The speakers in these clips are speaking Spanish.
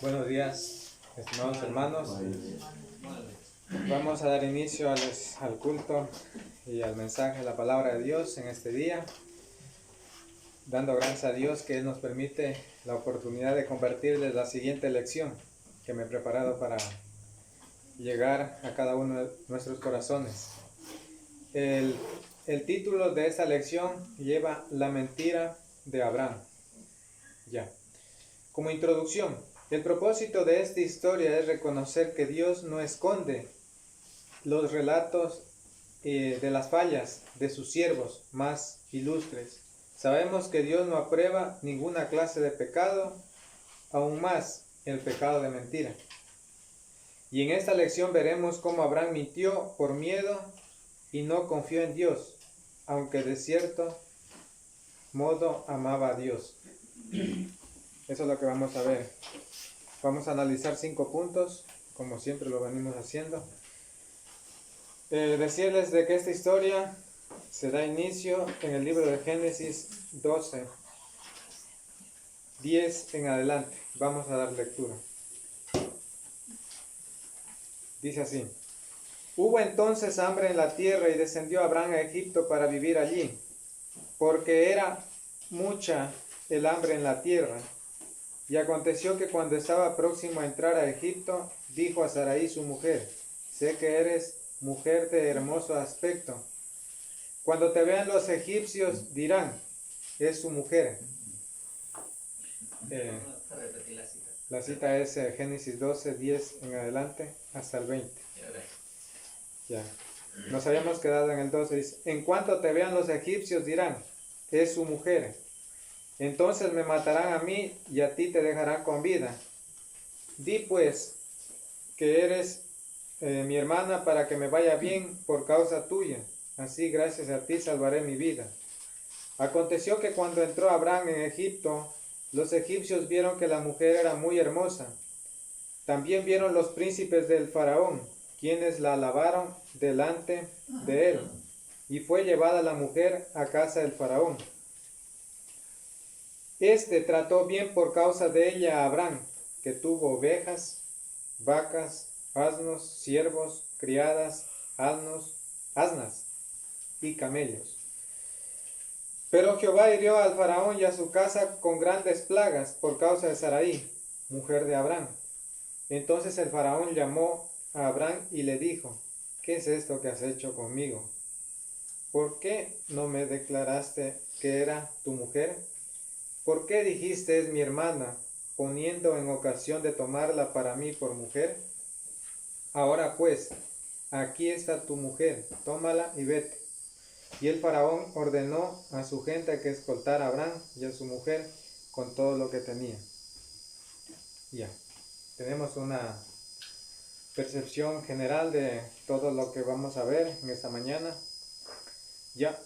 Buenos días, estimados hermanos. Vamos a dar inicio al culto y al mensaje de la palabra de Dios en este día, dando gracias a Dios que Él nos permite la oportunidad de compartirles la siguiente lección que me he preparado para llegar a cada uno de nuestros corazones. El título de esta lección lleva La mentira de Abraham. Como introducción, el propósito de esta historia es reconocer que Dios no esconde los relatos de las fallas de sus siervos más ilustres. Sabemos que Dios no aprueba ninguna clase de pecado, aún más el pecado de mentira. Y en esta lección veremos cómo Abraham mintió por miedo y no confió en Dios, aunque de cierto modo amaba a Dios. Eso es lo que vamos a ver. Vamos a analizar 5 puntos, como siempre lo venimos haciendo. Decirles de que esta historia se da inicio en el libro de Génesis 12, 10 en adelante. Vamos a dar lectura. Dice así: Hubo entonces hambre en la tierra y descendió Abraham a Egipto para vivir allí, porque era mucha el hambre en la tierra. Y aconteció que cuando estaba próximo a entrar a Egipto, dijo a Sarai su mujer: sé que eres mujer de hermoso aspecto. Cuando te vean los egipcios dirán: es su mujer. La cita es Génesis 12, 10 en adelante hasta el 20. Ya. Nos habíamos quedado en el 12. Dice: en cuanto te vean los egipcios dirán: es su mujer. Entonces me matarán a mí y a ti te dejarán con vida. Di pues que eres mi hermana para que me vaya bien por causa tuya. Así gracias a ti salvaré mi vida. Aconteció que cuando entró Abraham en Egipto, los egipcios vieron que la mujer era muy hermosa. También vieron los príncipes del faraón, quienes la alabaron delante de él. Y fue llevada la mujer a casa del faraón. Este trató bien por causa de ella a Abraham, que tuvo ovejas, vacas, asnos, siervos, criadas, asnas y camellos. Pero Jehová hirió al faraón y a su casa con grandes plagas por causa de Sarai, mujer de Abraham. Entonces el faraón llamó a Abraham y le dijo: ¿qué es esto que has hecho conmigo? ¿Por qué no me declaraste que era tu mujer? ¿Por qué dijiste es mi hermana, poniendo en ocasión de tomarla para mí por mujer? Ahora pues, aquí está tu mujer, tómala y vete. Y el faraón ordenó a su gente que escoltara a Abraham y a su mujer con todo lo que tenía. Ya, tenemos una percepción general de todo lo que vamos a ver en esta mañana. Ya,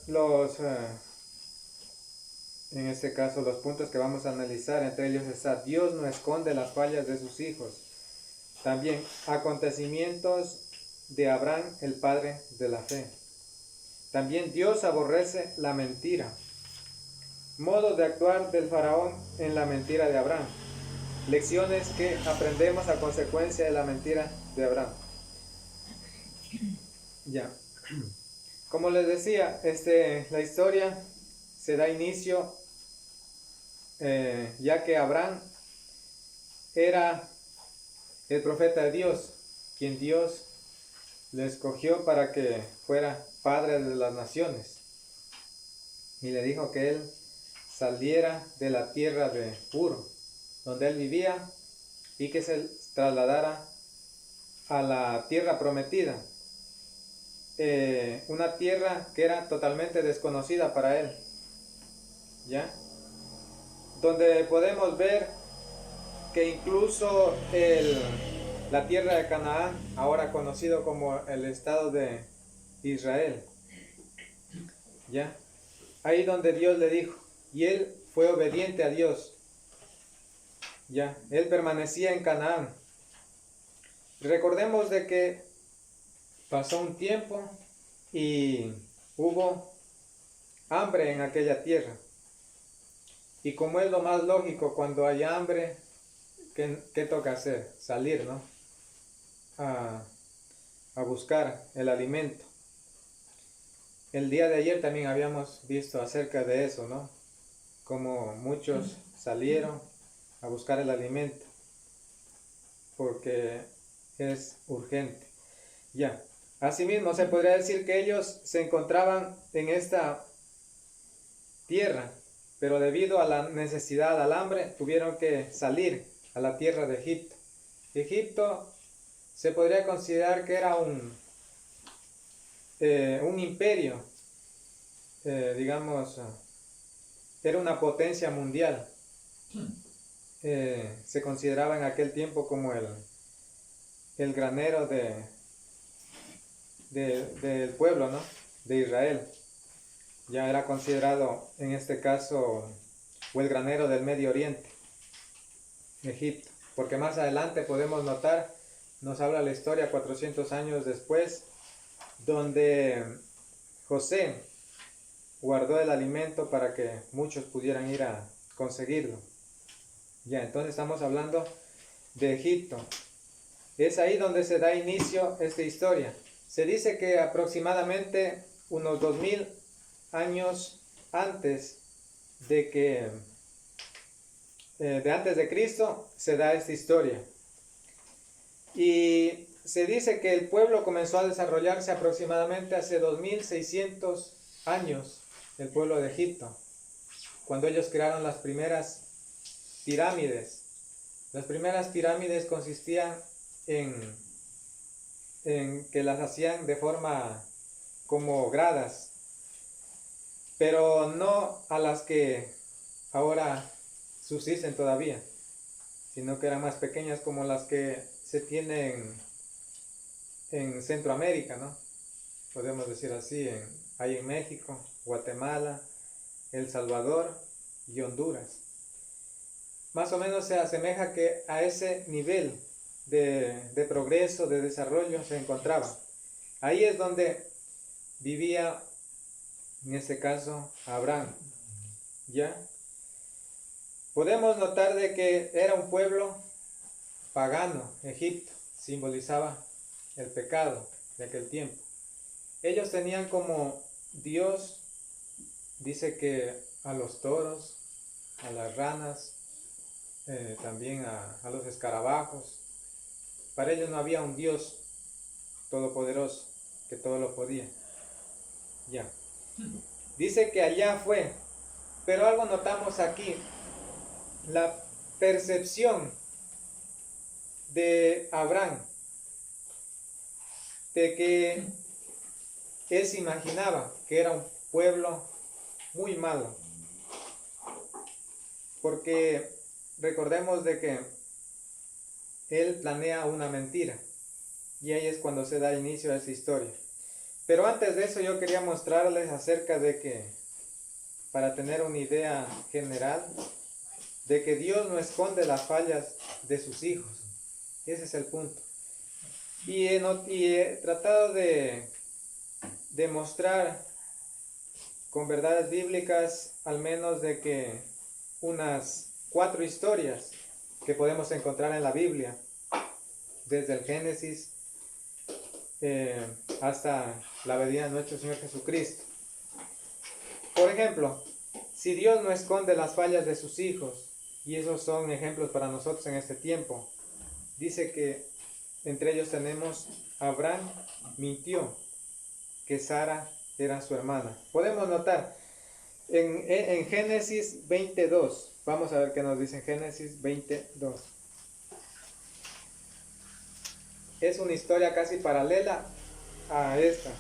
en este caso, los puntos que vamos a analizar, entre ellos está: Dios no esconde las fallas de sus hijos. También, acontecimientos de Abraham, el padre de la fe. También, Dios aborrece la mentira. Modo de actuar del faraón en la mentira de Abraham. Lecciones que aprendemos a consecuencia de la mentira de Abraham. Ya. Como les decía, la historia se da inicio ya que Abraham era el profeta de Dios, quien Dios le escogió para que fuera padre de las naciones, y le dijo que él saliera de la tierra de Ur, donde él vivía, y que se trasladara a la tierra prometida, una tierra que era totalmente desconocida para él, ¿ya? Donde podemos ver que incluso la tierra de Canaán, ahora conocido como el estado de Israel, ¿ya? Ahí donde Dios le dijo, y él fue obediente a Dios, ¿ya? Él permanecía en Canaán. Recordemos de que pasó un tiempo y hubo hambre en aquella tierra. Y como es lo más lógico, cuando hay hambre, ¿qué toca hacer? Salir, ¿no? A buscar el alimento. El día de ayer también habíamos visto acerca de eso, ¿no? Como muchos salieron a buscar el alimento porque es urgente. Ya. Asimismo, se podría decir que ellos se encontraban en esta tierra, pero debido a la necesidad, al hambre, tuvieron que salir a la tierra de Egipto. Egipto se podría considerar que era un imperio, digamos, era una potencia mundial. Se consideraba en aquel tiempo como el granero del pueblo, ¿no? De Israel. Ya era considerado en este caso o el granero del Medio Oriente, Egipto, porque más adelante podemos notar, nos habla la historia 400 años después, donde José guardó el alimento para que muchos pudieran ir a conseguirlo. Ya, entonces estamos hablando de Egipto. Es ahí donde se da inicio esta historia. Se dice que aproximadamente unos 2000 años antes de antes de Cristo se da esta historia. Y se dice que el pueblo comenzó a desarrollarse aproximadamente hace 2600 años, el pueblo de Egipto, cuando ellos crearon las primeras pirámides. Las primeras pirámides consistían en que las hacían de forma como gradas, pero no a las que ahora subsisten todavía, sino que eran más pequeñas, como las que se tienen en Centroamérica, ¿no? Podemos decir así, hay en México, Guatemala, El Salvador y Honduras. Más o menos se asemeja que a ese nivel de progreso, de desarrollo se encontraba. Ahí es donde vivía, en este caso, Abraham. ¿Ya? Podemos notar de que era un pueblo pagano. Egipto simbolizaba el pecado de aquel tiempo. Ellos tenían como Dios, dice que a los toros, a las ranas, también a los escarabajos. Para ellos no había un Dios todopoderoso que todo lo podía. Ya. Dice que allá fue, pero algo notamos aquí, la percepción de Abraham, de que él se imaginaba que era un pueblo muy malo, porque recordemos de que él planea una mentira, y ahí es cuando se da inicio a esa historia. Pero antes de eso yo quería mostrarles acerca de que, para tener una idea general, de que Dios no esconde las fallas de sus hijos. Ese es el punto. Y he tratado de mostrar con verdades bíblicas al menos de que unas 4 historias que podemos encontrar en la Biblia, desde el Génesis hasta la venida de nuestro Señor Jesucristo. Por ejemplo, si Dios no esconde las fallas de sus hijos, y esos son ejemplos para nosotros en este tiempo, dice que entre ellos tenemos Abraham mintió que Sara era su hermana. Podemos notar en Génesis 22, vamos a ver qué nos dice en Génesis 22. Es una historia casi paralela a esta.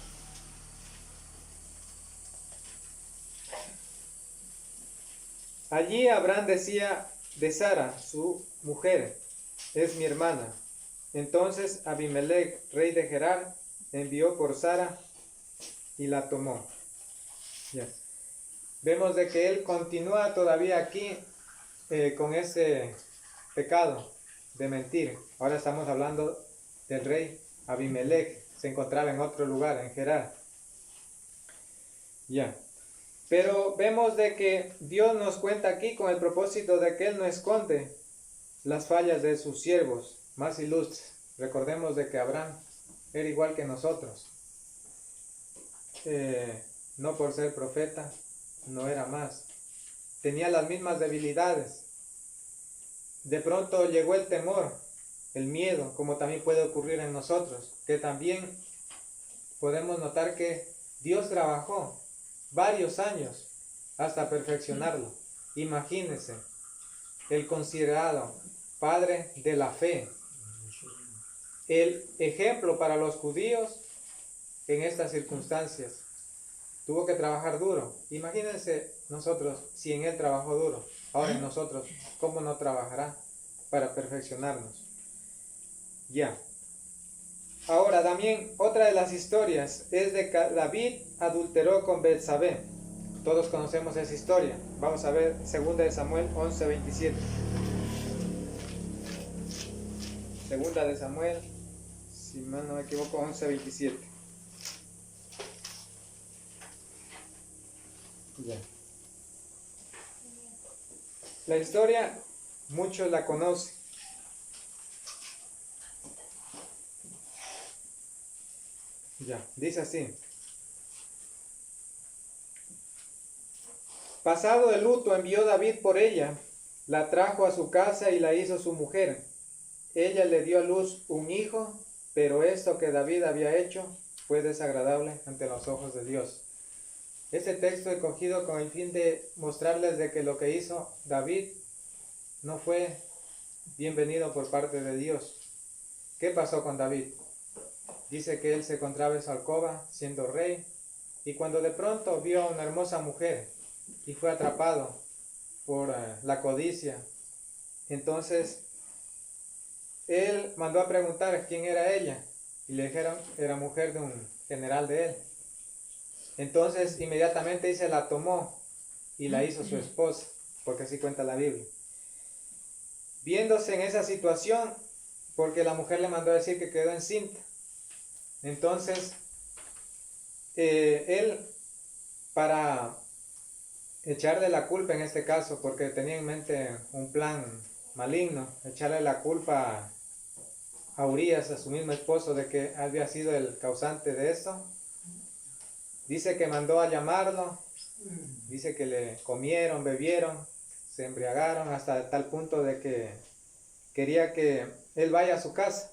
Allí Abraham decía de Sara, su mujer, es mi hermana. Entonces Abimelech, rey de Gerar, envió por Sara y la tomó. Ya. Vemos de que él continúa todavía aquí con ese pecado de mentir. Ahora estamos hablando del rey Abimelech, se encontraba en otro lugar, en Gerar. Ya. Pero vemos de que Dios nos cuenta aquí con el propósito de que Él no esconde las fallas de sus siervos más ilustres. Recordemos de que Abraham era igual que nosotros. No por ser profeta, no era más. Tenía las mismas debilidades. De pronto llegó el temor, el miedo, como también puede ocurrir en nosotros, que también podemos notar que Dios trabajó varios años hasta perfeccionarlo. Imagínense, el considerado padre de la fe, el ejemplo para los judíos en estas circunstancias. Tuvo que trabajar duro. Imagínense nosotros, si en él trabajó duro, ahora en nosotros, ¿cómo no trabajará para perfeccionarnos? Ya. Ahora también otra de las historias es de que David adulteró con Betsabé. Todos conocemos esa historia. Vamos a ver 2 de Samuel 11:27. 2 de Samuel, si mal no me equivoco, 11:27. Ya. La historia muchos la conocen. Ya, dice así. Pasado el luto envió David por ella, la trajo a su casa y la hizo su mujer. Ella le dio a luz un hijo, pero esto que David había hecho fue desagradable ante los ojos de Dios. Este texto he cogido con el fin de mostrarles de que lo que hizo David no fue bienvenido por parte de Dios. ¿Qué pasó con David? Dice que él se encontraba en su alcoba siendo rey y cuando de pronto vio a una hermosa mujer y fue atrapado por la codicia, entonces él mandó a preguntar quién era ella y le dijeron era mujer de un general de él. Entonces inmediatamente se la tomó y la hizo su esposa, porque así cuenta la Biblia. Viéndose en esa situación, porque la mujer le mandó a decir que quedó encinta, entonces él, para echarle la culpa en este caso, porque tenía en mente un plan maligno, echarle la culpa a Urías, a su mismo esposo, de que había sido el causante de esto, dice que mandó a llamarlo, dice que le comieron, bebieron, se embriagaron hasta tal punto de que quería que él vaya a su casa,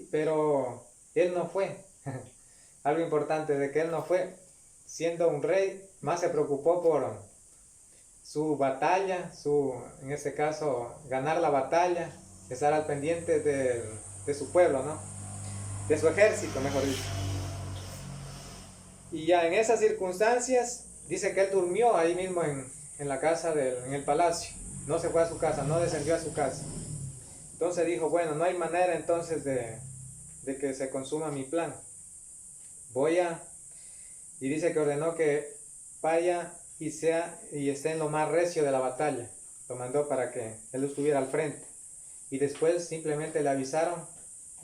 pero él no fue. Algo importante de que él no fue, siendo un rey, más se preocupó por su batalla, en este caso ganar la batalla, estar al pendiente de su pueblo, ¿no? De su ejército, mejor dicho. Y ya en esas circunstancias, dice que él durmió ahí mismo en la casa, en el palacio. No se fue a su casa, no descendió a su casa. Entonces dijo, bueno, no hay manera entonces de que se consuma mi plan. Y dice que ordenó que vaya y esté en lo más recio de la batalla. Lo mandó para que él estuviera al frente. Y después simplemente le avisaron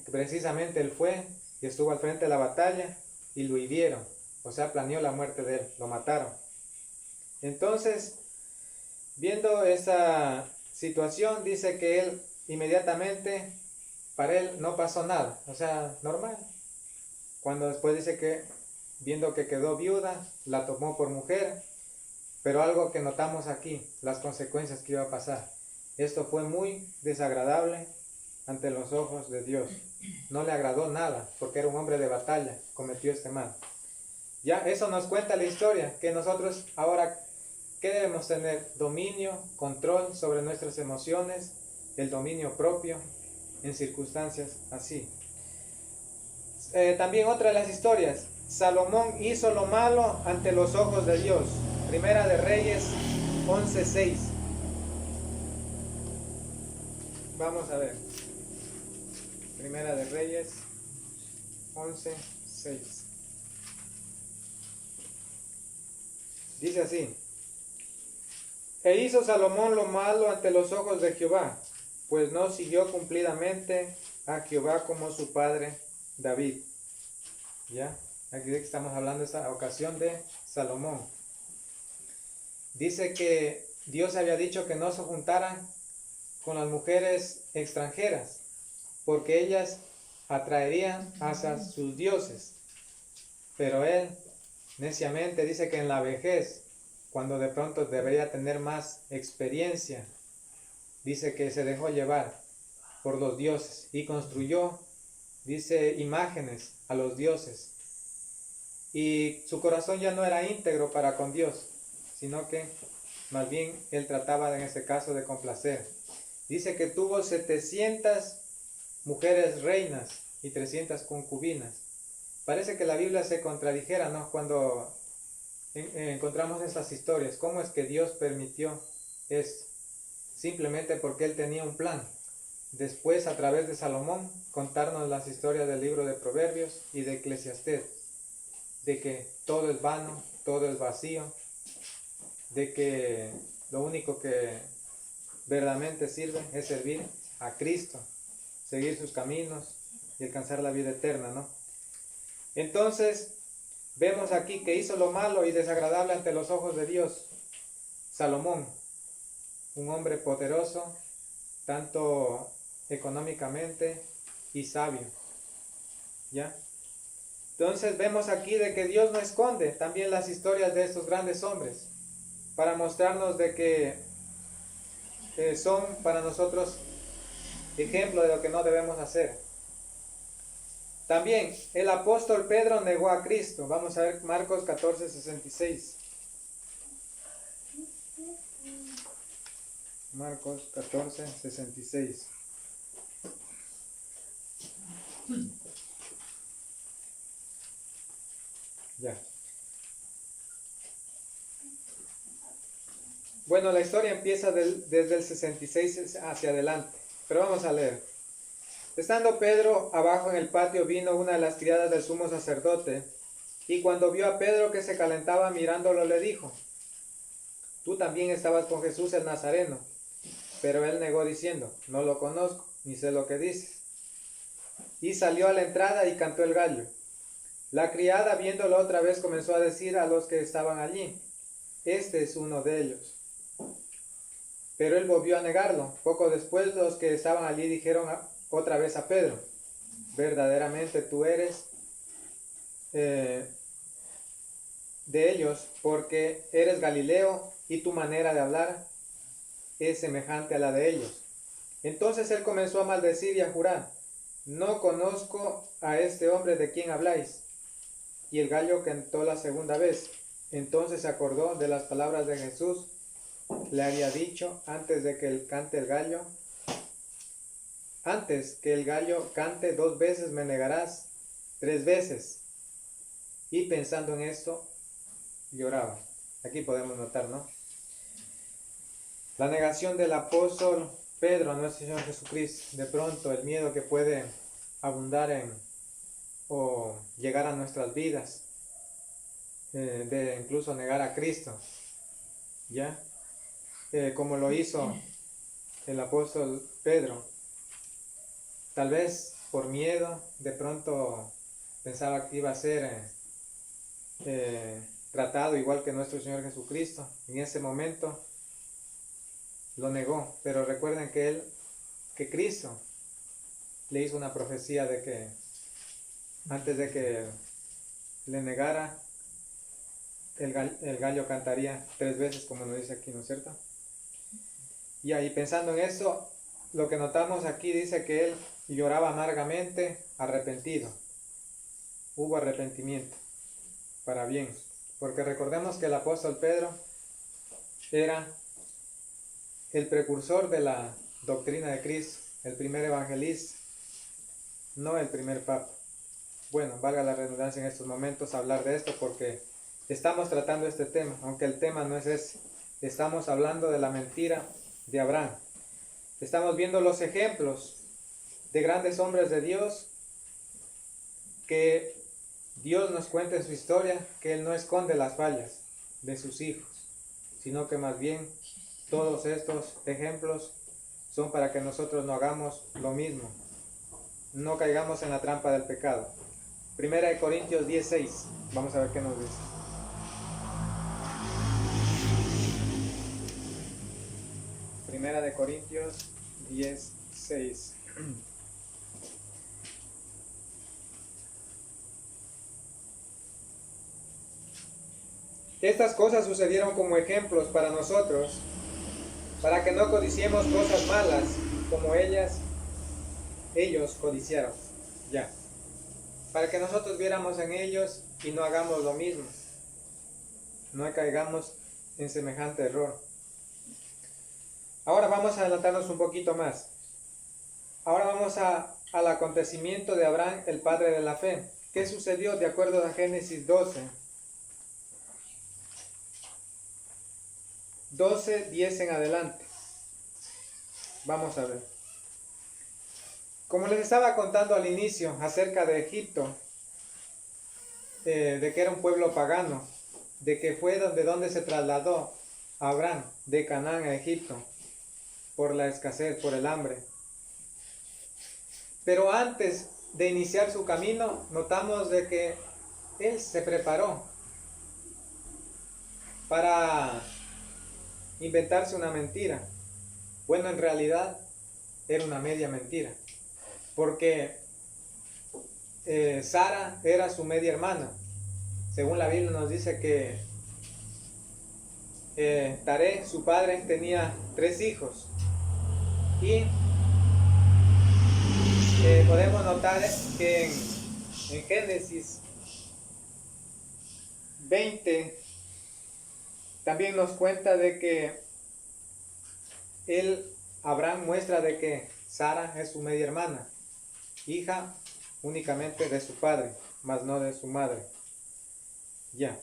que precisamente él fue y estuvo al frente de la batalla y lo hirieron. O sea, planeó la muerte de él, lo mataron. Entonces, viendo esa situación, dice que él inmediatamente, para él no pasó nada, o sea, normal. Cuando después dice que, viendo que quedó viuda, la tomó por mujer, pero algo que notamos aquí, las consecuencias que iba a pasar. Esto fue muy desagradable ante los ojos de Dios. No le agradó nada, porque era un hombre de batalla, cometió este mal. Ya, eso nos cuenta la historia, que nosotros ahora, ¿qué debemos tener? Dominio, control sobre nuestras emociones, el dominio propio en circunstancias así. También otra de las historias, Salomón hizo lo malo ante los ojos de Dios. Primera de Reyes 11:6. Vamos a ver. Primera de Reyes 11:6. Dice así: E hizo Salomón lo malo ante los ojos de Jehová, pues no siguió cumplidamente a Jehová como su padre David. ¿Ya? Aquí estamos hablando de esta ocasión de Salomón. Dice que Dios había dicho que no se juntaran con las mujeres extranjeras, porque ellas atraerían hacia sus dioses. Pero él neciamente dice que en la vejez, cuando de pronto debería tener más experiencia, dice que se dejó llevar por los dioses y construyó, dice, imágenes a los dioses. Y su corazón ya no era íntegro para con Dios, sino que más bien él trataba en este caso de complacer. Dice que tuvo 700 mujeres reinas y 300 concubinas. Parece que la Biblia se contradijera, ¿no? Cuando encontramos estas historias. ¿Cómo es que Dios permitió esto? Simplemente porque él tenía un plan. Después, a través de Salomón, contarnos las historias del libro de Proverbios y de Eclesiastés, de que todo es vano, todo es vacío, de que lo único que verdaderamente sirve es servir a Cristo, seguir sus caminos y alcanzar la vida eterna, ¿no? Entonces, vemos aquí que hizo lo malo y desagradable ante los ojos de Dios. Salomón, un hombre poderoso, tanto económicamente y sabio, ¿ya? Entonces vemos aquí de que Dios no esconde también las historias de estos grandes hombres, para mostrarnos de que son para nosotros ejemplo de lo que no debemos hacer. También el apóstol Pedro negó a Cristo. Vamos a ver Marcos 14:66. Marcos 14:66. Ya. Bueno, la historia empieza desde el 66 hacia adelante, pero vamos a leer. Estando Pedro abajo en el patio, vino una de las criadas del sumo sacerdote, y cuando vio a Pedro que se calentaba mirándolo, le dijo: tú también estabas con Jesús el Nazareno. Pero él negó diciendo: no lo conozco, ni sé lo que dices. Y salió a la entrada y cantó el gallo. La criada, viéndolo otra vez, comenzó a decir a los que estaban allí: este es uno de ellos. Pero él volvió a negarlo. Poco después, los que estaban allí dijeron otra vez a Pedro: verdaderamente tú eres de ellos, porque eres Galileo y tu manera de hablar es semejante a la de ellos. Entonces él comenzó a maldecir y a jurar: no conozco a este hombre de quien habláis. Y el gallo cantó la segunda vez. Entonces se acordó de las palabras de Jesús. Le había dicho antes de que él cante el gallo: antes que el gallo cante 2 veces me negarás 3 veces. Y pensando en esto, lloraba. Aquí podemos notar, ¿no? La negación del apóstol Pedro a nuestro Señor Jesucristo. De pronto el miedo que puede abundar o llegar a nuestras vidas, de incluso negar a Cristo, ¿ya? Como lo hizo el apóstol Pedro. Tal vez por miedo, de pronto pensaba que iba a ser tratado igual que nuestro Señor Jesucristo. En ese momento lo negó, pero recuerden que Cristo le hizo una profecía de que antes de que le negara, el gallo cantaría 3 veces, como nos dice aquí, ¿no es cierto? Y ahí, pensando en eso, lo que notamos aquí dice que él lloraba amargamente, arrepentido. Hubo arrepentimiento para bien, porque recordemos que el apóstol Pedro era el precursor de la doctrina de Cristo, el primer evangelista, no el primer papa. Bueno, valga la redundancia en estos momentos hablar de esto, porque estamos tratando este tema, aunque el tema no es ese. Estamos hablando de la mentira de Abraham. Estamos viendo los ejemplos de grandes hombres de Dios, que Dios nos cuenta en su historia que Él no esconde las fallas de sus hijos, sino que más bien todos estos ejemplos son para que nosotros no hagamos lo mismo, no caigamos en la trampa del pecado. Primera de Corintios 10:6, vamos a ver qué nos dice. Primera de Corintios 10, 6. Estas cosas sucedieron como ejemplos para nosotros, para que no codiciemos cosas malas como ellos codiciaron. Ya. Para que nosotros viéramos en ellos y no hagamos lo mismo. No caigamos en semejante error. Ahora vamos a adelantarnos un poquito más. Ahora vamos al acontecimiento de Abraham, el padre de la fe. ¿Qué sucedió de acuerdo a Génesis 12, 10 en adelante? Vamos a ver. Como les estaba contando al inicio acerca de Egipto, de que era un pueblo pagano, de que fue donde se trasladó Abraham de Canaán a Egipto por la escasez, por el hambre. Pero antes de iniciar su camino, notamos de que él se preparó para inventarse una mentira. Bueno, en realidad era una media mentira, porque Sara era su media hermana. Según la Biblia nos dice que Taré, su padre, tenía 3 hijos. Y podemos notar que en Génesis 20 también nos cuenta de que Abraham muestra de que Sara es su media hermana, hija únicamente de su padre, mas no de su madre. Ya.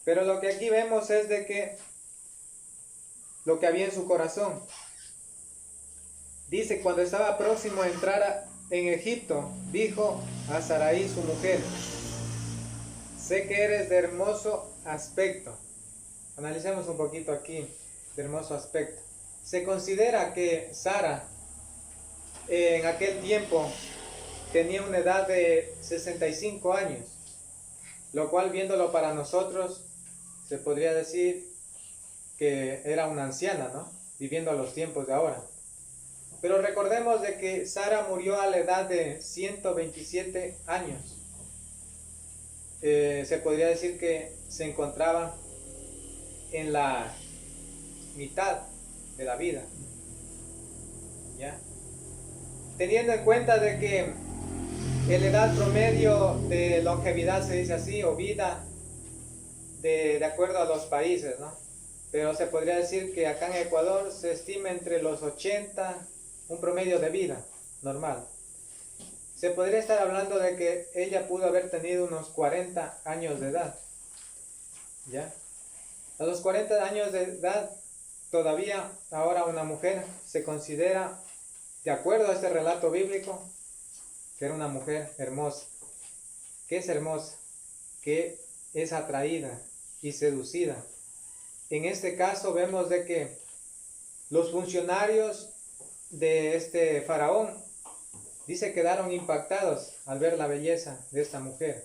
Pero lo que aquí vemos es de que lo que había en su corazón. Dice, cuando estaba próximo a entrar en Egipto, dijo a Sarai su mujer: sé que eres de hermoso aspecto. Analicemos un poquito aquí, de hermoso aspecto. Se considera que Sara en aquel tiempo tenía una edad de 65 años, lo cual, viéndolo para nosotros, se podría decir que era una anciana, ¿no? Viviendo a los tiempos de ahora. Pero recordemos de que Sara murió a la edad de 127 años. Se podría decir que se encontraba en la mitad de la vida. ¿Ya? Teniendo en cuenta de que la edad promedio de longevidad, se dice así, o vida, de acuerdo a los países, ¿no? Pero se podría decir que acá en Ecuador se estima entre los 80, un promedio de vida normal. Se podría estar hablando de que ella pudo haber tenido unos 40 años de edad. ¿Ya? A los 40 años de edad, todavía ahora una mujer se considera, de acuerdo a este relato bíblico, que era una mujer hermosa. ¿Qué es hermosa? Que es atraída y seducida. En este caso vemos de que los funcionarios de este faraón, dice, quedaron impactados al ver la belleza de esta mujer.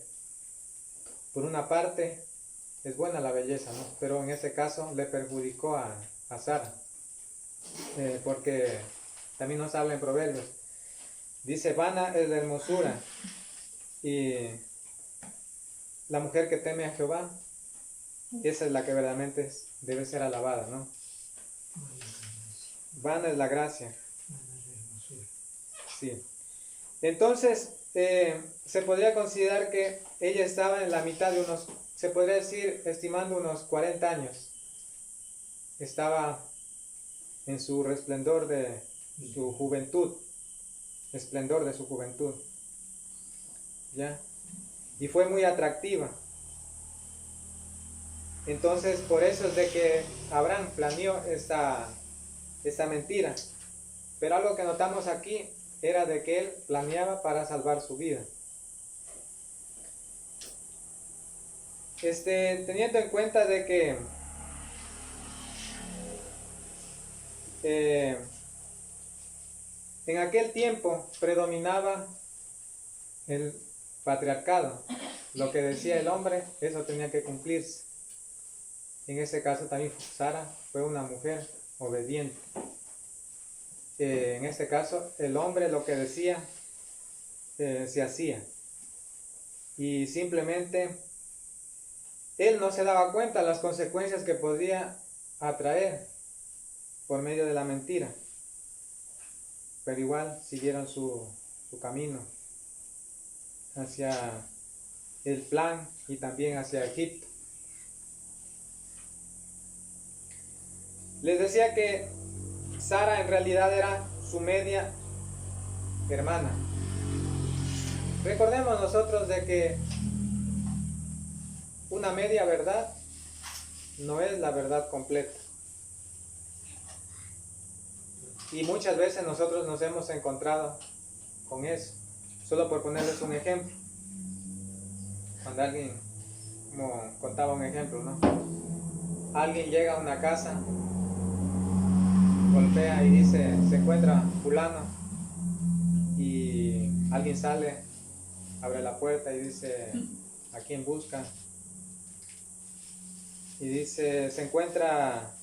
Por una parte, es buena la belleza, ¿no? Pero en este caso le perjudicó a Sara, porque también nos habla en Proverbios. Dice, vana es la hermosura, y la mujer que teme a Jehová, esa es la que verdaderamente debe ser alabada, ¿no? Vana es la gracia. Sí. Entonces, se podría considerar que ella estaba en la mitad de unos, se podría decir, estimando unos 40 años. Estaba en su resplendor de su juventud, esplendor de su juventud. ¿Ya? Y fue muy atractiva. Entonces, por eso es de que Abraham planeó esta mentira. Pero algo que notamos aquí era de que él planeaba para salvar su vida. Teniendo en cuenta de que en aquel tiempo predominaba el patriarcado. Lo que decía el hombre, eso tenía que cumplirse. En ese caso también Sara fue una mujer obediente. en este caso, el hombre lo que decía se hacía. Y simplemente él no se daba cuenta de las consecuencias que podía atraer por medio de la mentira. Pero igual siguieron su camino hacia el plan y también hacia Egipto. Les decía que Sara en realidad era su media hermana. Recordemos nosotros de que una media verdad no es la verdad completa. Y muchas veces nosotros nos hemos encontrado con eso. Solo por ponerles un ejemplo. Cuando alguien, como contaba un ejemplo, ¿no? Alguien llega a una casa, golpea y dice, se encuentra fulano. Y alguien sale, abre la puerta y dice, ¿a quién busca? Y dice, se encuentra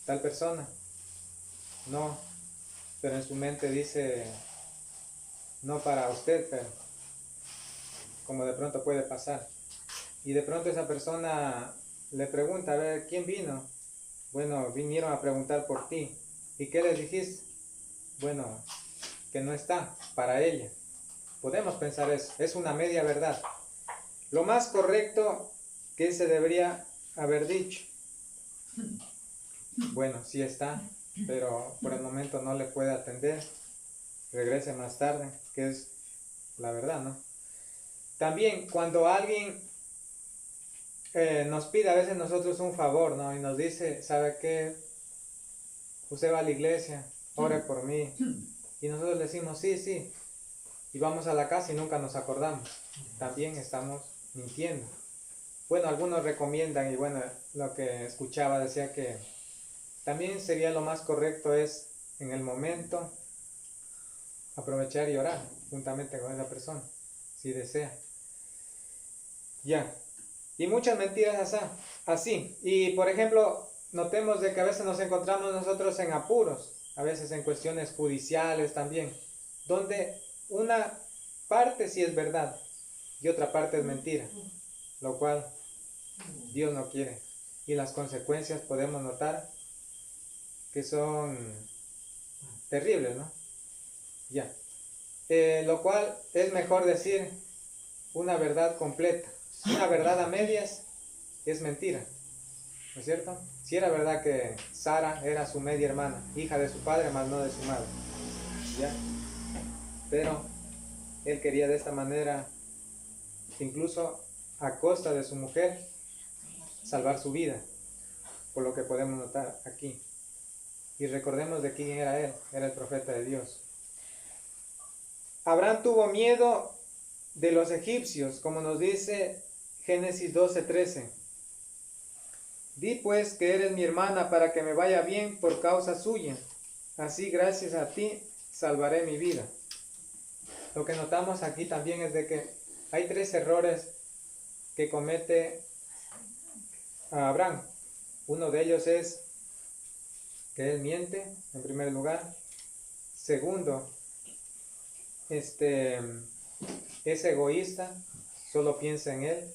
tal persona. No, pero en su mente dice, no para usted, pero como de pronto puede pasar. Y de pronto esa persona le pregunta, a ver, ¿quién vino? Bueno, vinieron a preguntar por ti. ¿Y qué les dijiste? Bueno, que no está para ella. Podemos pensar eso, es una media verdad. Lo más correcto que se debería haber dicho, bueno, sí está, pero por el momento no le puede atender, regrese más tarde, que es la verdad, ¿no? También cuando alguien nos pide a veces nosotros un favor, ¿no? Y nos dice, ¿sabe qué? Usted va a la iglesia, ore por mí. Y nosotros le decimos, sí, sí. Y vamos a la casa y nunca nos acordamos. También estamos mintiendo. Bueno, algunos recomiendan, y bueno, lo que escuchaba decía que también sería lo más correcto es en el momento aprovechar y orar juntamente con esa persona, si desea. Ya. Y muchas mentiras así. Y por ejemplo, notemos de que a veces nos encontramos nosotros en apuros, a veces en cuestiones judiciales también, donde una parte sí es verdad y otra parte es mentira, lo cual Dios no quiere. Y las consecuencias podemos notar que son terribles, ¿no? Ya. Lo cual es mejor decir una verdad completa. Una verdad a medias es mentira, ¿no es cierto? Si era verdad que Sara era su media hermana, hija de su padre, más no de su madre, ¿ya? Pero él quería de esta manera, incluso a costa de su mujer, salvar su vida, por lo que podemos notar aquí. Y recordemos de quién era él, era el profeta de Dios. Abraham tuvo miedo de los egipcios, como nos dice Génesis 12:13. Di pues que eres mi hermana para que me vaya bien por causa suya. Así gracias a ti salvaré mi vida. Lo que notamos aquí también es de que hay 3 errores que comete Abraham. Uno de ellos es que él miente, en primer lugar. Segundo, es egoísta, solo piensa en él.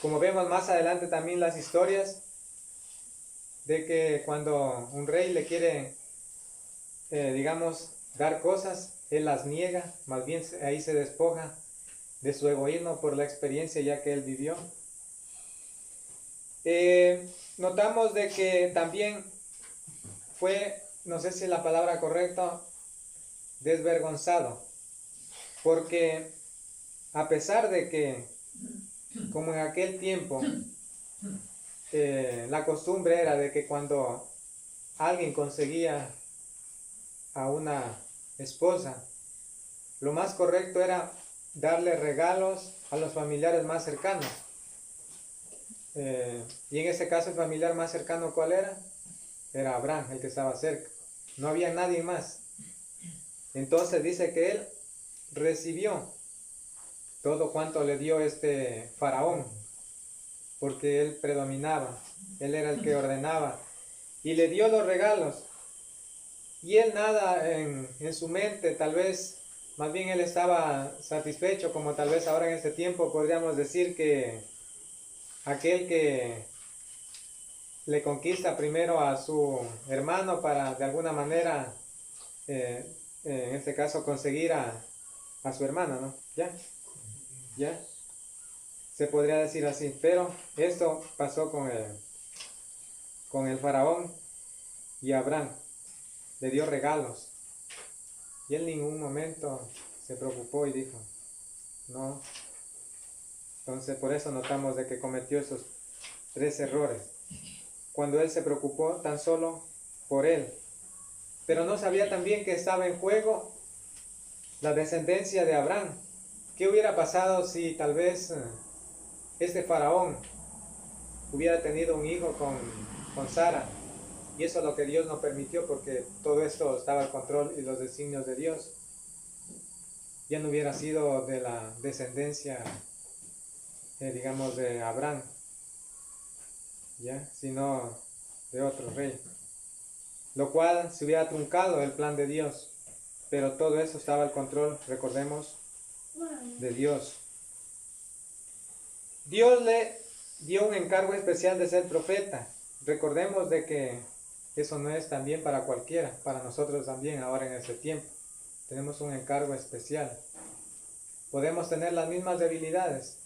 Como vemos más adelante también las historias de que cuando un rey le quiere, digamos, dar cosas, él las niega, más bien ahí se despoja de su egoísmo por la experiencia ya que él vivió. Notamos de que también fue, no sé si es la palabra correcta, desvergonzado, porque a pesar de que, como en aquel tiempo, la costumbre era de que cuando alguien conseguía a una esposa, lo más correcto era darle regalos a los familiares más cercanos. Y en ese caso el familiar más cercano, ¿cuál era? Era Abraham, el que estaba cerca. No había nadie más. Entonces dice que él recibió todo cuanto le dio este faraón, porque él predominaba, él era el que ordenaba, y le dio los regalos, Y él nada en su mente, tal vez, más bien él estaba satisfecho, como tal vez ahora en este tiempo podríamos decir que aquel que le conquista primero a su hermano para de alguna manera, en este caso, conseguir a su hermana, ¿no? ¿Ya? Se podría decir así, pero esto pasó con el faraón y Abraham. Le dio regalos y él en ningún momento se preocupó y dijo, no. Entonces por eso notamos de que cometió esos 3 errores. Cuando él se preocupó tan solo por él, pero no sabía también que estaba en juego la descendencia de Abraham. ¿Qué hubiera pasado si tal vez este faraón hubiera tenido un hijo con Sara? Y eso es lo que Dios no permitió, porque todo esto estaba al control y los designios de Dios. Ya no hubiera sido de la descendencia, digamos, de Abraham, ¿ya? Sino de otro rey. Lo cual se hubiera truncado el plan de Dios. Pero todo eso estaba al control, recordemos, de Dios. Dios le dio un encargo especial de ser profeta. Recordemos de que eso no es también para cualquiera, para nosotros también ahora en este tiempo. Tenemos un encargo especial. Podemos tener las mismas debilidades,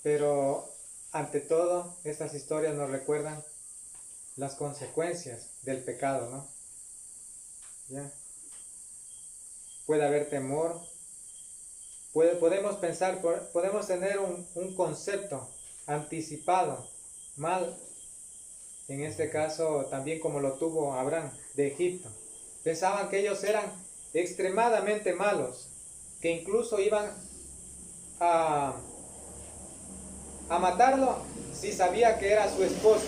pero ante todo estas historias nos recuerdan las consecuencias del pecado, ¿no? ¿Ya? Puede haber temor, podemos pensar, podemos tener un concepto anticipado, mal, en este caso también como lo tuvo Abraham de Egipto. Pensaban que ellos eran extremadamente malos, que incluso iban a matarlo si sabía que era su esposo.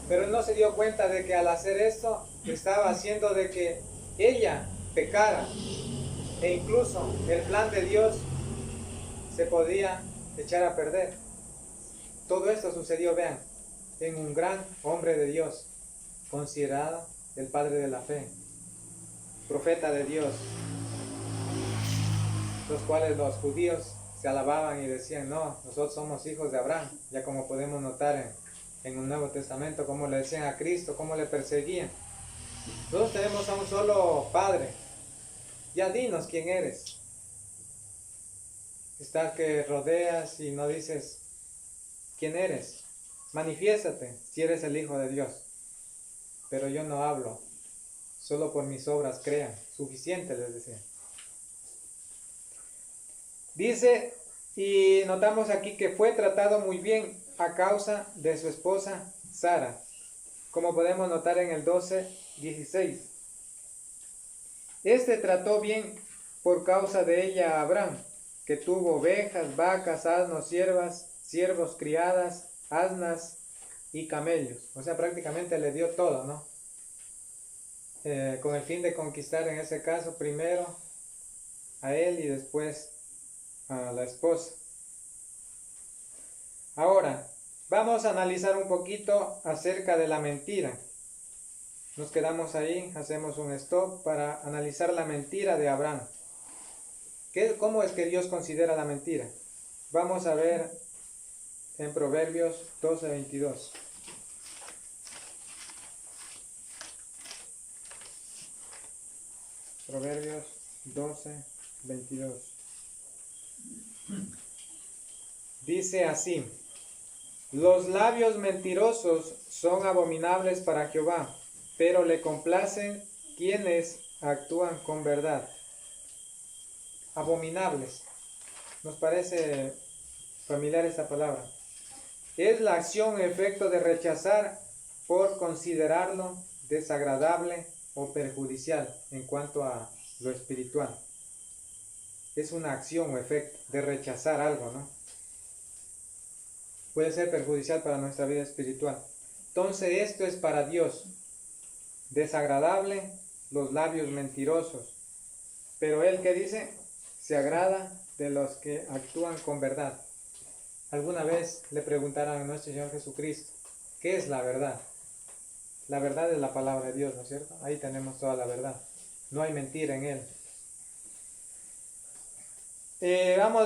Pero él no se dio cuenta de que al hacer esto estaba haciendo de que ella pecara, e incluso el plan de Dios se podía echar a perder. Todo esto sucedió, vean, en un gran hombre de Dios, considerado el padre de la fe, profeta de Dios, los cuales los judíos se alababan y decían, no, nosotros somos hijos de Abraham, ya como podemos notar en un Nuevo Testamento, cómo le decían a Cristo, cómo le perseguían. Nosotros tenemos a un solo Padre, ya dinos quién eres. Estás que rodeas y no dices quién eres. Manifiéstate si eres el Hijo de Dios. Pero yo no hablo, solo por mis obras crean. Suficiente, les decía. Dice, y notamos aquí que fue tratado muy bien a causa de su esposa Sara, como podemos notar en el 12:16. Este trató bien por causa de ella a Abraham, que tuvo ovejas, vacas, asnos, siervos, criadas, asnas y camellos. O sea, prácticamente le dio todo, ¿no? Con el fin de conquistar en ese caso primero a él y después a la esposa. Ahora, vamos a analizar un poquito acerca de la mentira. Nos quedamos ahí, hacemos un stop para analizar la mentira de Abraham. ¿Cómo es que Dios considera la mentira? Vamos a ver en Proverbios 12:22. Proverbios 12:22. Dice así: los labios mentirosos son abominables para Jehová, pero le complacen quienes actúan con verdad. Abominables. Nos parece familiar esta palabra. Es la acción o efecto de rechazar por considerarlo desagradable o perjudicial en cuanto a lo espiritual. Es una acción o efecto de rechazar algo, ¿no? Puede ser perjudicial para nuestra vida espiritual. Entonces esto es para Dios desagradable, los labios mentirosos. Pero Él, ¿qué dice? Se agrada de los que actúan con verdad. Alguna vez le preguntaron a nuestro Señor Jesucristo, ¿qué es la verdad? La verdad es la palabra de Dios, ¿no es cierto? Ahí tenemos toda la verdad. No hay mentira en él.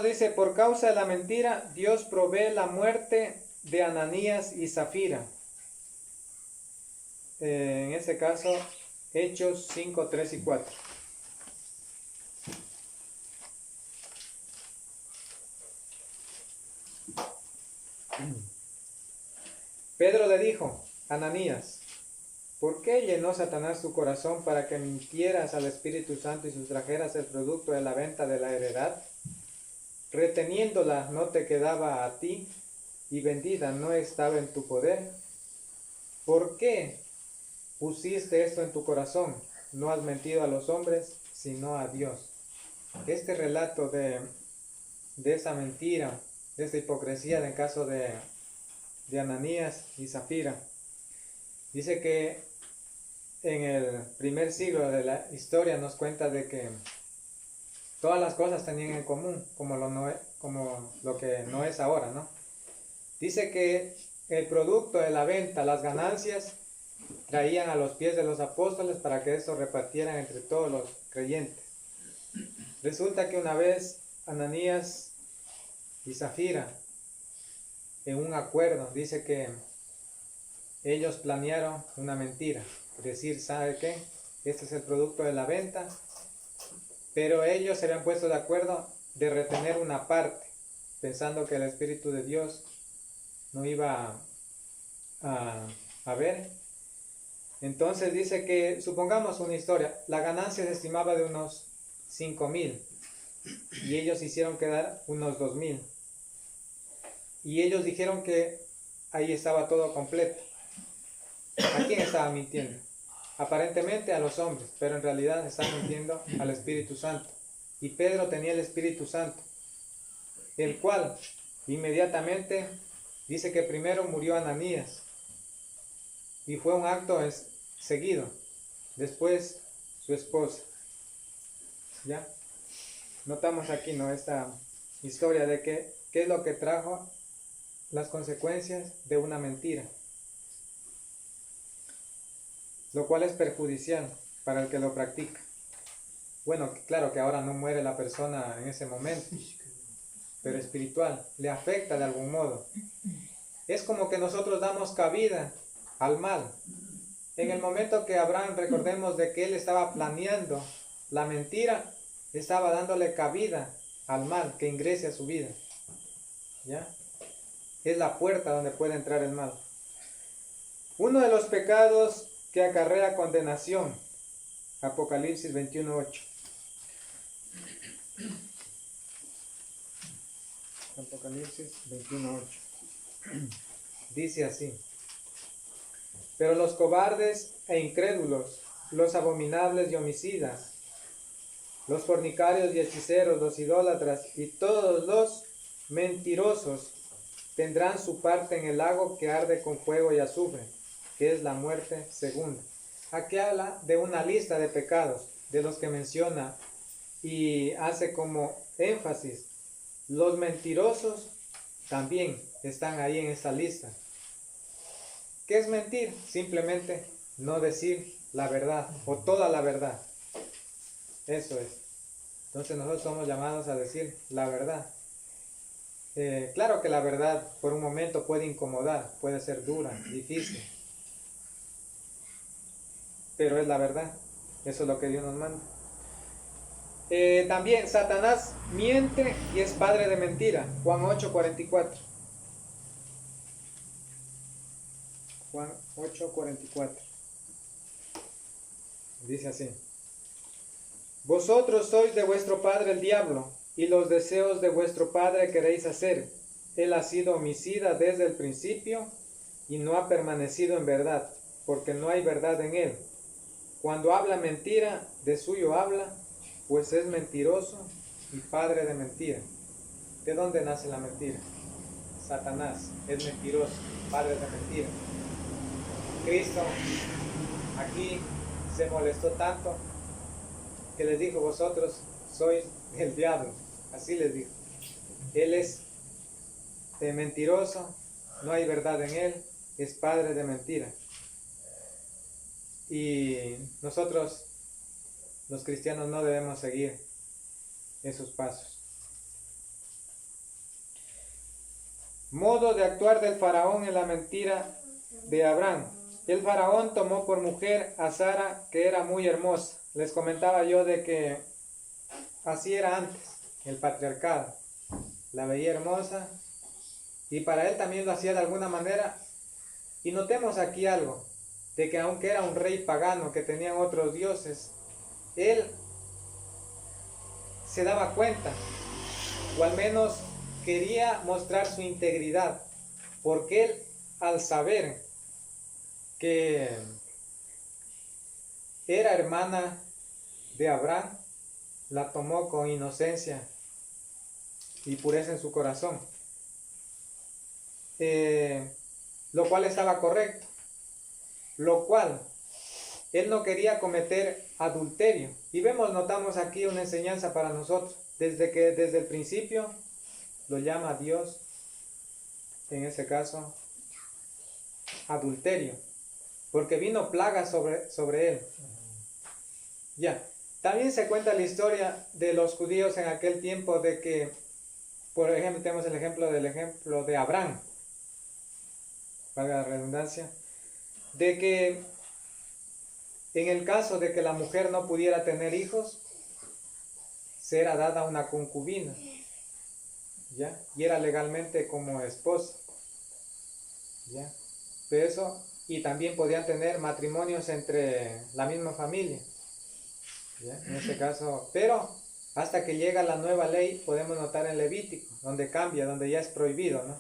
Dice, por causa de la mentira, Dios provee la muerte de Ananías y Zafira. En ese caso, Hechos 5, 3 y 4. Pedro le dijo, Ananías, ¿por qué llenó Satanás tu corazón para que mintieras al Espíritu Santo y sustrajeras el producto de la venta de la heredad? Reteniéndola no te quedaba a ti y vendida no estaba en tu poder. ¿Por qué pusiste esto en tu corazón? No has mentido a los hombres, sino a Dios. Este relato de esa mentira, de esta hipocresía en el caso de Ananías y Zafira, dice que en el primer siglo de la historia nos cuenta de que todas las cosas tenían en común, como lo que no es ahora, ¿no? Dice que el producto de la venta, las ganancias, traían a los pies de los apóstoles para que eso repartieran entre todos los creyentes. Resulta que una vez Ananías y Zafira, en un acuerdo, dice que ellos planearon una mentira. Decir, ¿sabe qué? Este es el producto de la venta, pero ellos se habían puesto de acuerdo de retener una parte, pensando que el Espíritu de Dios no iba a ver. Entonces dice que, supongamos una historia, la ganancia se estimaba de unos 5,000 y ellos hicieron quedar unos 2,000. Y ellos dijeron que ahí estaba todo completo. ¿A quién estaba mintiendo? Aparentemente a los hombres, pero en realidad estaba mintiendo al Espíritu Santo. Y Pedro tenía el Espíritu Santo, el cual inmediatamente dice que primero murió Ananías y fue un acto seguido. Después su esposa. ¿Ya? Notamos aquí, ¿no? Esta historia de qué es lo que trajo las consecuencias de una mentira, lo cual es perjudicial para el que lo practica. Bueno, claro que ahora no muere la persona en ese momento, pero espiritual, le afecta de algún modo. Es como que nosotros damos cabida al mal. En el momento que Abraham, recordemos de que él estaba planeando la mentira, estaba dándole cabida al mal que ingrese a su vida. ¿Ya? Es la puerta donde puede entrar el mal. Uno de los pecados que acarrea condenación, Apocalipsis 21:8. Apocalipsis 21:8. Dice así: pero los cobardes e incrédulos, los abominables y homicidas, los fornicarios y hechiceros, los idólatras y todos los mentirosos tendrán su parte en el lago que arde con fuego y azufre, que es la muerte segunda. Aquí habla de una lista de pecados, de los que menciona, y hace como énfasis. Los mentirosos también están ahí en esta lista. ¿Qué es mentir? Simplemente no decir la verdad o toda la verdad. Eso es. Entonces nosotros somos llamados a decir la verdad. Claro que la verdad por un momento puede incomodar, puede ser dura, difícil, pero es la verdad. Eso es lo que Dios nos manda. También Satanás miente y es padre de mentira. Juan 8:44. Juan 8:44. Dice así: vosotros sois de vuestro padre el diablo, y los deseos de vuestro padre queréis hacer. Él ha sido homicida desde el principio y no ha permanecido en verdad, porque no hay verdad en él. Cuando habla mentira, de suyo habla, pues es mentiroso y padre de mentira. ¿De dónde nace la mentira? Satanás es mentiroso, padre de mentira. Cristo aquí se molestó tanto que les dijo: vosotros sois el diablo. Así les dijo. Él es mentiroso, no hay verdad en él, es padre de mentira. Y nosotros, los cristianos, no debemos seguir esos pasos. Modo de actuar del faraón en la mentira de Abraham. El faraón tomó por mujer a Sara, que era muy hermosa. Les comentaba yo de que así era antes, el patriarcado. La veía hermosa y para él también lo hacía de alguna manera. Y notemos aquí algo, de que aunque era un rey pagano que tenían otros dioses, él se daba cuenta, o al menos quería mostrar su integridad, porque él, al saber que era hermana de Abraham, la tomó con inocencia y pureza en su corazón, lo cual estaba correcto, lo cual él no quería cometer adulterio. Y notamos aquí una enseñanza para nosotros, desde el principio lo llama Dios, en ese caso, adulterio, porque vino plaga sobre él. Ya, también se cuenta la historia de los judíos en aquel tiempo de que, por ejemplo, tenemos el ejemplo de Abraham, valga la redundancia, de que en el caso de que la mujer no pudiera tener hijos, será dada una concubina, ¿ya? Y era legalmente como esposa, ¿ya? Pero eso, y también podían tener matrimonios entre la misma familia, ¿ya? En este caso, pero hasta que llega la nueva ley, podemos notar en Levítico, donde cambia, donde ya es prohibido, ¿no?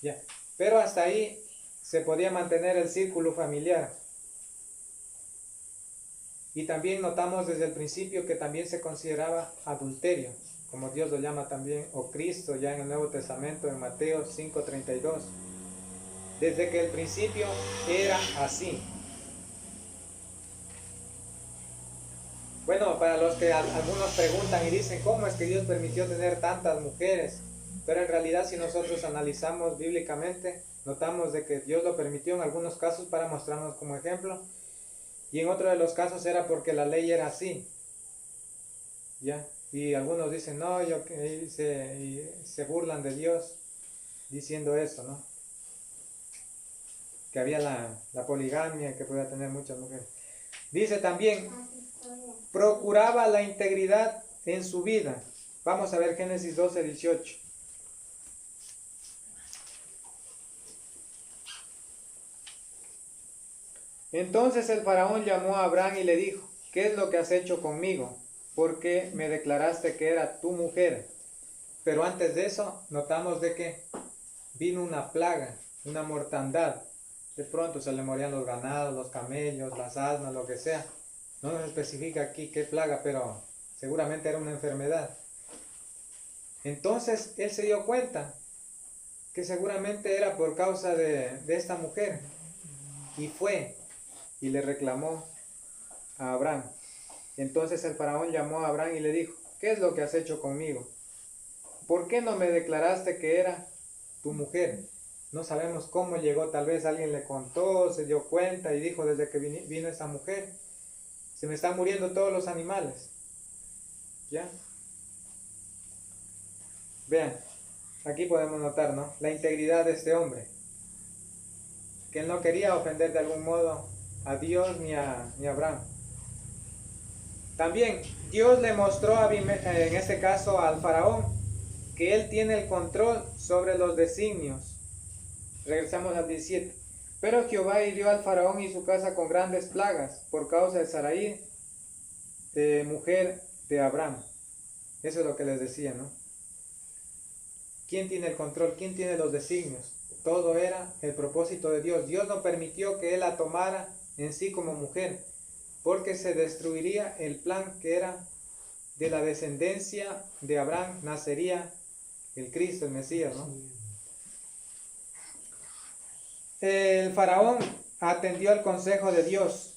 ¿Ya? Pero hasta ahí se podía mantener el círculo familiar. Y también notamos desde el principio que también se consideraba adulterio, como Dios lo llama también, o Cristo ya en el Nuevo Testamento, en Mateo 5:32. Desde que el principio era así. Bueno, para los que algunos preguntan y dicen, ¿cómo es que Dios permitió tener tantas mujeres? Pero en realidad, si nosotros analizamos bíblicamente, notamos de que Dios lo permitió en algunos casos para mostrarnos como ejemplo, y en otro de los casos era porque la ley era así, ¿ya? Y algunos dicen, no, y se burlan de Dios diciendo eso, ¿no? Que había la poligamia, que podía tener muchas mujeres. Dice también, procuraba la integridad en su vida. Vamos a ver Génesis 12:18. Entonces el faraón llamó a Abraham y le dijo, ¿qué es lo que has hecho conmigo? ¿Por qué me declaraste que era tu mujer? Pero antes de eso, notamos de que vino una plaga, una mortandad. De pronto se le morían los ganados, los camellos, las asnas, lo que sea. No nos especifica aquí qué plaga, pero seguramente era una enfermedad. Entonces él se dio cuenta que seguramente era por causa de esta mujer. Y fue y le reclamó a Abraham. Entonces el faraón llamó a Abraham y le dijo, ¿qué es lo que has hecho conmigo? ¿Por qué no me declaraste que era tu mujer? No sabemos cómo llegó, tal vez alguien le contó, se dio cuenta y dijo, desde que vino esta mujer, se me están muriendo todos los animales. ¿Ya? Vean, aquí podemos notar, ¿no? La integridad de este hombre, que él no quería ofender de algún modo a Dios ni a Abraham. También Dios le mostró en este caso al faraón que él tiene el control sobre los designios. Regresamos al 17. Pero Jehová hirió al faraón y su casa con grandes plagas por causa de Sarai, mujer de Abraham. Eso es lo que les decía, ¿no? ¿Quién tiene el control? ¿Quién tiene los designios? Todo era el propósito de Dios. Dios no permitió que él la tomara en sí como mujer, porque se destruiría el plan que era de la descendencia de Abraham, nacería el Cristo, el Mesías, ¿no? El faraón atendió al consejo de Dios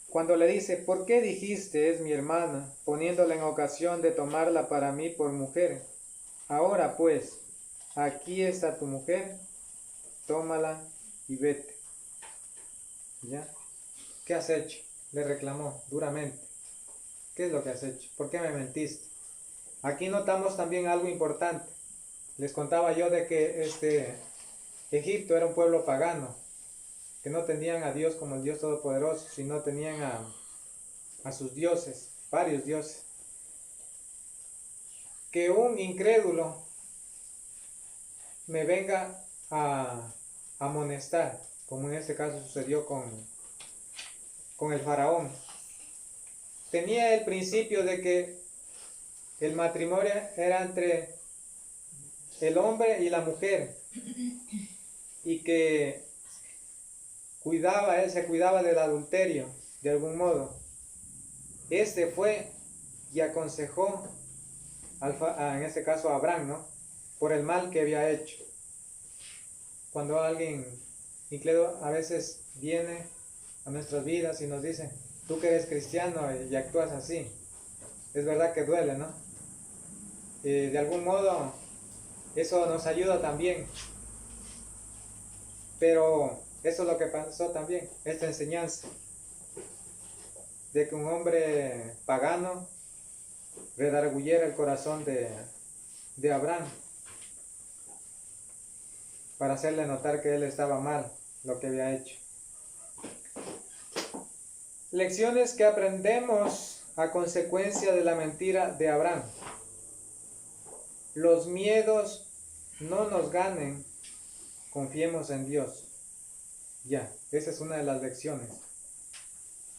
cuando le dice, ¿por qué dijiste es mi hermana, poniéndola en ocasión de tomarla para mí por mujer? Ahora pues, aquí está tu mujer, tómala y vete. ¿Ya? ¿Qué has hecho? Le reclamó duramente. ¿Qué es lo que has hecho? ¿Por qué me mentiste? Aquí notamos también algo importante. Les contaba yo de que Egipto era un pueblo pagano, que no tenían a Dios como el Dios Todopoderoso, sino tenían a sus dioses, varios dioses. Que un incrédulo me venga a amonestar, como en este caso sucedió con el faraón. Tenía el principio de que el matrimonio era entre el hombre y la mujer, y que él se cuidaba del adulterio de algún modo. Este fue y aconsejó en este caso a Abraham, ¿no? Por el mal que había hecho. Cuando alguien incrédulo a veces viene a nuestras vidas y nos dice, tú que eres cristiano y actúas así, es verdad que duele, ¿no? De algún modo eso nos ayuda también, pero eso es lo que pasó también, esta enseñanza de que un hombre pagano redarguyera el corazón de Abraham para hacerle notar que él estaba mal lo que había hecho. Lecciones que aprendemos a consecuencia de la mentira de Abraham. Los miedos no nos ganen, confiemos en Dios. Ya, esa es una de las lecciones.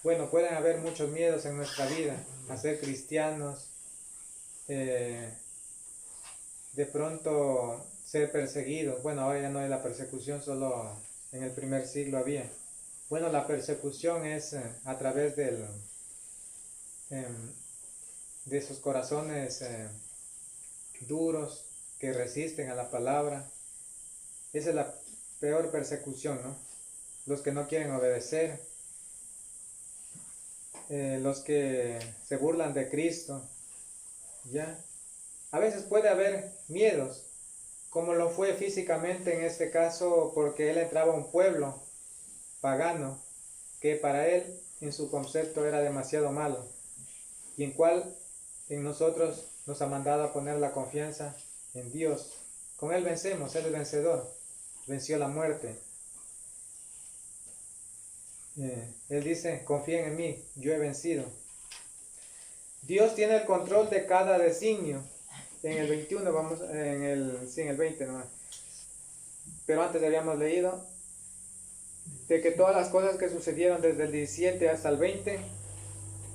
Bueno, pueden haber muchos miedos en nuestra vida, a ser cristianos, de pronto ser perseguidos. Bueno, ahora ya no hay la persecución, solo en el primer siglo había. Bueno, la persecución es a través de esos corazones duros que resisten a la palabra. Esa es la peor persecución, ¿no? Los que no quieren obedecer, los que se burlan de Cristo, ¿ya? A veces puede haber miedos, como lo fue físicamente en este caso, porque él entraba a un pueblo pagano, que para él, en su concepto, era demasiado malo, y en cual en nosotros nos ha mandado a poner la confianza en Dios. Con él vencemos, él es vencedor, venció la muerte. Él dice, confíen en mí, yo he vencido. Dios tiene el control de cada designio. En el 21 vamos, en el 20 nomás. Pero antes habíamos leído de que todas las cosas que sucedieron desde el 17 hasta el 20,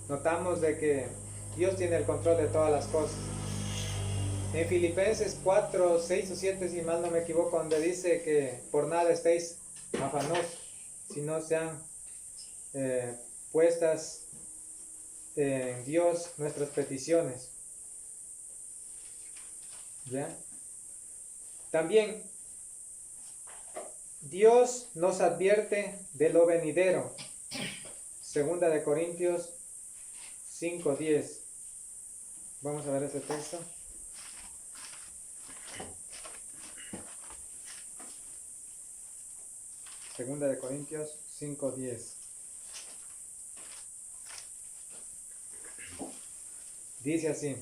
notamos de que Dios tiene el control de todas las cosas. En Filipenses 4, 6 o 7, si mal no me equivoco, donde dice que por nada estéis afanosos, si no sean puestas en Dios nuestras peticiones. ¿Ya? También Dios nos advierte de lo venidero. Segunda de Corintios 5:10. Vamos a ver ese texto. Segunda de Corintios 5:10. Dice así: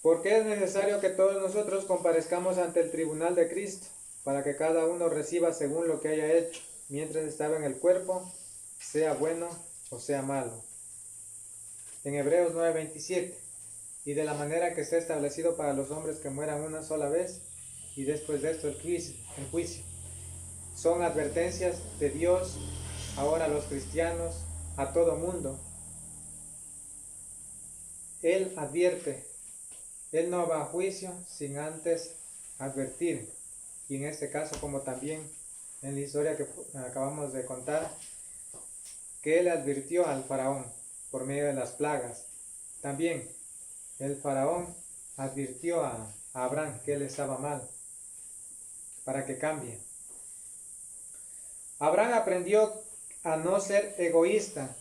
porque es necesario que todos nosotros comparezcamos ante el tribunal de Cristo, para que cada uno reciba según lo que haya hecho, mientras estaba en el cuerpo, sea bueno o sea malo. En Hebreos 9:27, y de la manera que está establecido para los hombres que mueran una sola vez, y después de esto el juicio. Son advertencias de Dios ahora a los cristianos, a todo mundo. Él advierte, Él no va a juicio sin antes advertir. Y en este caso, como también en la historia que acabamos de contar, que Él advirtió al faraón por medio de las plagas. También el faraón advirtió a Abraham que él estaba mal, para que cambie. Abraham aprendió a no ser egoísta.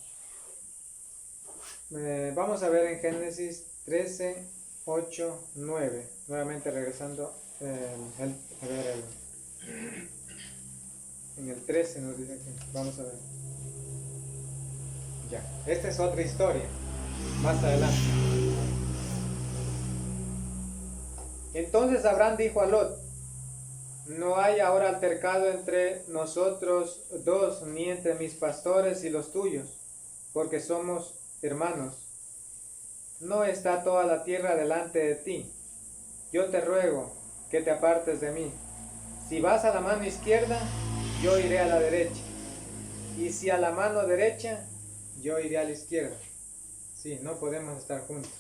Vamos a ver en Génesis 13, 8, 9. Nuevamente regresando en En el 13 nos dice que, vamos a ver. Ya, esta es otra historia, más adelante. Entonces Abraham dijo a Lot: no hay ahora altercado entre nosotros dos, ni entre mis pastores y los tuyos, porque somos hermanos. No está toda la tierra delante de ti. Yo te ruego que te apartes de mí. Si vas a la mano izquierda, yo iré a la derecha. Y si a la mano derecha, yo iré a la izquierda. Sí, no podemos estar juntos.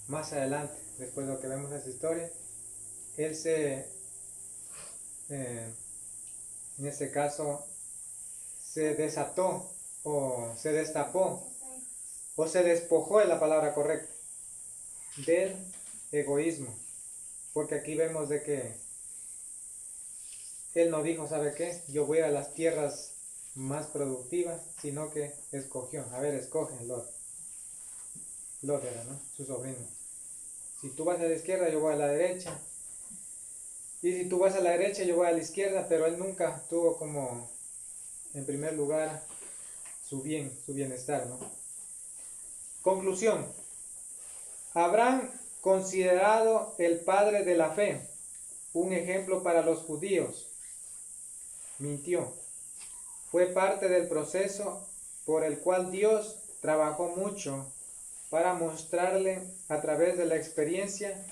Más adelante, después de lo que vemos esa historia, él en ese caso, se desató o se destapó o se despojó, es la palabra correcta, del egoísmo. Porque aquí vemos de que él no dijo, ¿sabe qué? Yo voy a las tierras más productivas, sino que escogió. A ver, escoge Lot. Lot era, ¿no? Su sobrino. Si tú vas a la izquierda, yo voy a la derecha. Y si tú vas a la derecha, yo voy a la izquierda, pero él nunca tuvo como, en primer lugar, su bienestar, ¿no? Conclusión. Abraham, considerado el padre de la fe, un ejemplo para los judíos, mintió. Fue parte del proceso por el cual Dios trabajó mucho para mostrarle a través de la experiencia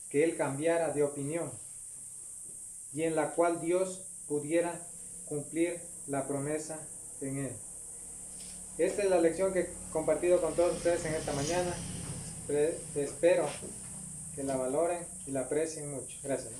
que él cambiara de opinión y en la cual Dios pudiera cumplir la promesa en él. Esta es la lección que he compartido con todos ustedes en esta mañana. Espero que la valoren y la aprecien mucho. Gracias.